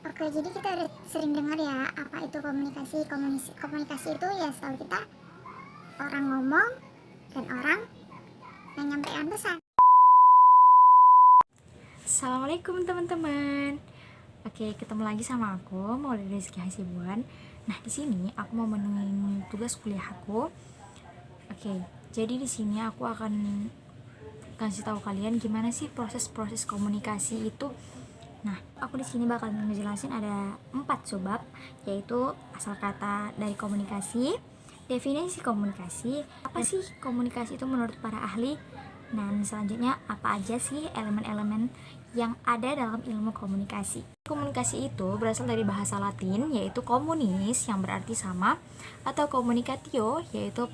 Oke, jadi kita udah sering dengar ya apa itu komunikasi. Komunikasi itu ya setahu kita orang ngomong dan orang yang nyampaikan pesan. Assalamualaikum teman-teman. Oke, ketemu lagi sama aku, Maulida Rizky Hasibuan. Nah, di sini aku mau menuin tugas kuliah aku. Oke, jadi di sini aku akan kasih tahu kalian gimana sih proses komunikasi itu. Nah, aku di sini bakal ngejelasin ada 4 subbab, yaitu asal kata dari komunikasi, definisi komunikasi, apa sih komunikasi itu menurut para ahli, dan selanjutnya apa aja sih elemen-elemen yang ada dalam ilmu komunikasi. Komunikasi itu berasal dari bahasa Latin, yaitu komunis yang berarti sama, atau communicatio yaitu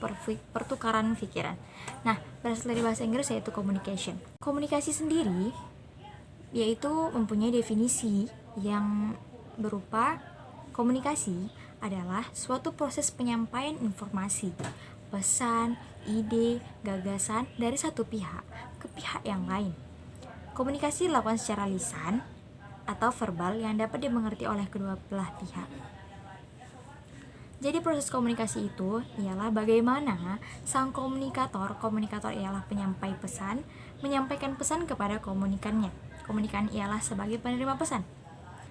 pertukaran pikiran. Nah, berasal dari bahasa Inggris yaitu communication. Komunikasi sendiri yaitu mempunyai definisi yang berupa komunikasi adalah suatu proses penyampaian informasi, pesan, ide, gagasan dari satu pihak ke pihak yang lain. Komunikasi dilakukan secara lisan atau verbal yang dapat dimengerti oleh kedua belah pihak. Jadi proses komunikasi itu ialah bagaimana sang komunikator ialah penyampai pesan, menyampaikan pesan kepada komunikannya. Komunikan ialah sebagai penerima pesan,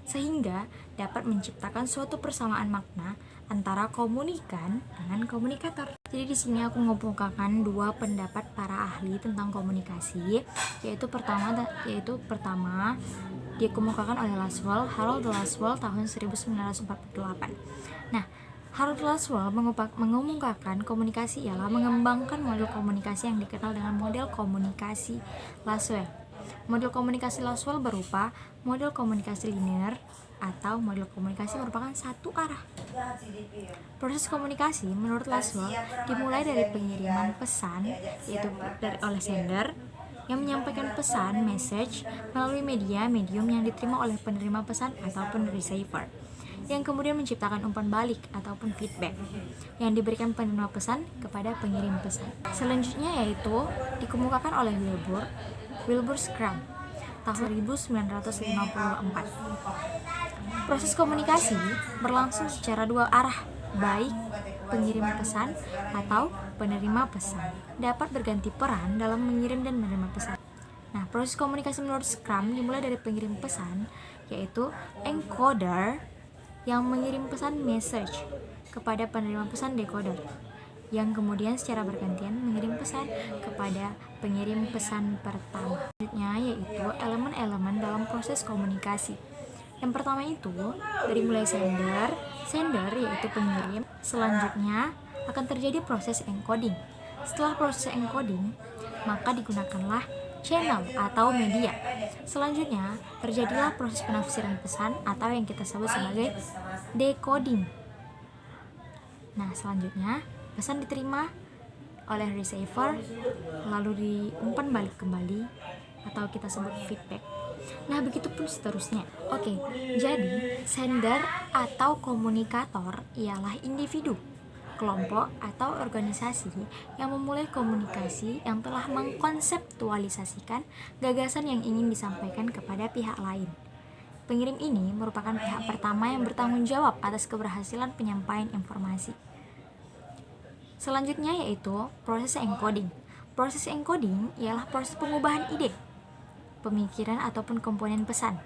sehingga dapat menciptakan suatu persamaan makna antara komunikan dengan komunikator. Jadi di sini aku mengemukakan 2 pendapat para ahli tentang komunikasi, yaitu pertama dikemukakan oleh Harold Laswell tahun 1948. Nah, Harold Laswell mengemukakan komunikasi ialah mengembangkan model komunikasi yang dikenal dengan model komunikasi Laswell. Model komunikasi Laswell berupa model komunikasi linear atau model komunikasi merupakan satu arah. Proses komunikasi menurut Laswell dimulai dari pengiriman pesan, yaitu oleh sender yang menyampaikan pesan message melalui medium yang diterima oleh penerima pesan ataupun receiver, yang kemudian menciptakan umpan balik ataupun feedback yang diberikan penerima pesan kepada pengirim pesan. Selanjutnya yaitu dikemukakan oleh Wilbur Scrum tahun 1954. Proses komunikasi berlangsung secara 2 arah, baik pengirim pesan atau penerima pesan dapat berganti peran dalam mengirim dan menerima pesan. Nah, proses komunikasi menurut Scrum dimulai dari pengirim pesan, yaitu encoder yang mengirim pesan message kepada penerima pesan decoder, yang kemudian secara bergantian mengirim pesan kepada pengirim pesan pertama. Selanjutnya yaitu elemen-elemen dalam proses komunikasi. Yang pertama itu dari mulai sender yaitu pengirim. Selanjutnya akan terjadi proses encoding. Setelah proses encoding, maka digunakanlah channel atau media. Selanjutnya terjadilah proses penafsiran pesan atau yang kita sebut sebagai decoding. Nah, selanjutnya pesan diterima oleh receiver lalu diumpan balik kembali atau kita sebut feedback. Nah, begitu pun seterusnya. Oke, jadi sender atau komunikator ialah individu, kelompok atau organisasi yang memulai komunikasi yang telah mengkonseptualisasikan gagasan yang ingin disampaikan kepada pihak lain. Pengirim ini merupakan pihak pertama yang bertanggung jawab atas keberhasilan penyampaian informasi. Selanjutnya yaitu proses encoding. Proses encoding ialah proses pengubahan ide, pemikiran ataupun komponen pesan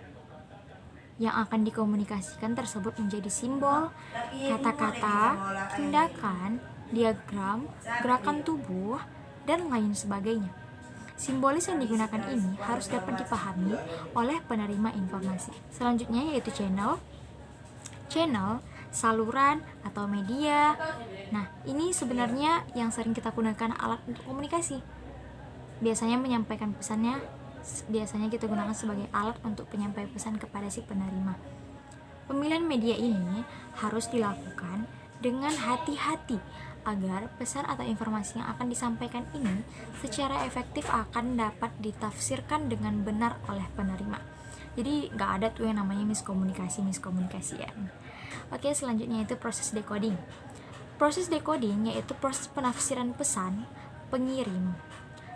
yang akan dikomunikasikan tersebut menjadi simbol, kata-kata, tindakan, diagram, gerakan tubuh, dan lain sebagainya. Simbolis yang digunakan ini harus dapat dipahami oleh penerima informasi. Selanjutnya yaitu channel, saluran atau media. Nah, ini sebenarnya yang sering kita gunakan alat untuk komunikasi. Biasanya kita gunakan sebagai alat untuk penyampaian pesan kepada si penerima. Pemilihan media ini harus dilakukan dengan hati-hati agar pesan atau informasi yang akan disampaikan ini secara efektif akan dapat ditafsirkan dengan benar oleh penerima. Jadi nggak ada tuh yang namanya miskomunikasi ya. Oke, selanjutnya itu proses decoding. Proses decoding yaitu proses penafsiran pesan pengirim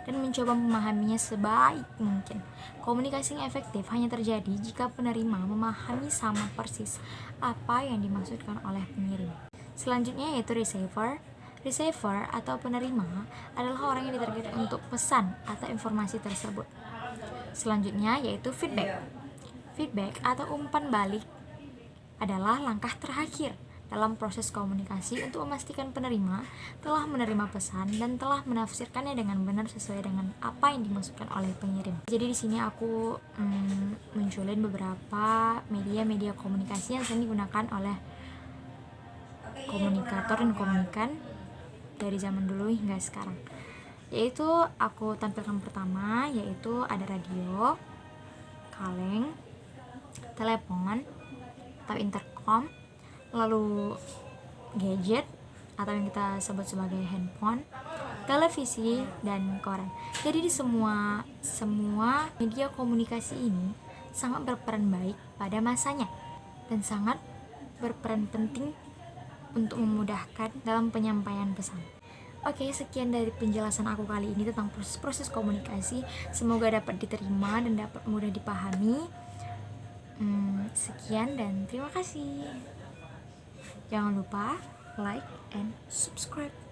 dan mencoba memahaminya sebaik mungkin. Komunikasi yang efektif hanya terjadi jika penerima memahami sama persis apa yang dimaksudkan oleh pengirim. Selanjutnya yaitu receiver. Receiver atau penerima adalah orang yang ditarget untuk pesan atau informasi tersebut. Selanjutnya yaitu feedback. Feedback atau umpan balik adalah langkah terakhir dalam proses komunikasi untuk memastikan penerima telah menerima pesan dan telah menafsirkannya dengan benar sesuai dengan apa yang dimaksudkan oleh pengirim. Jadi di sini aku munculin beberapa media-media komunikasi yang sering digunakan oleh komunikator dan komunikan dari zaman dulu hingga sekarang. Yaitu aku tampilkan pertama, yaitu ada radio, kaleng, telepon atau intercom, lalu gadget atau yang kita sebut sebagai handphone, televisi, dan koran. Jadi di semua media komunikasi ini sangat berperan baik pada masanya dan sangat berperan penting untuk memudahkan dalam penyampaian pesan. Oke, sekian dari penjelasan aku kali ini tentang proses komunikasi. Semoga dapat diterima dan dapat mudah dipahami. Sekian dan terima kasih. Jangan lupa like and subscribe.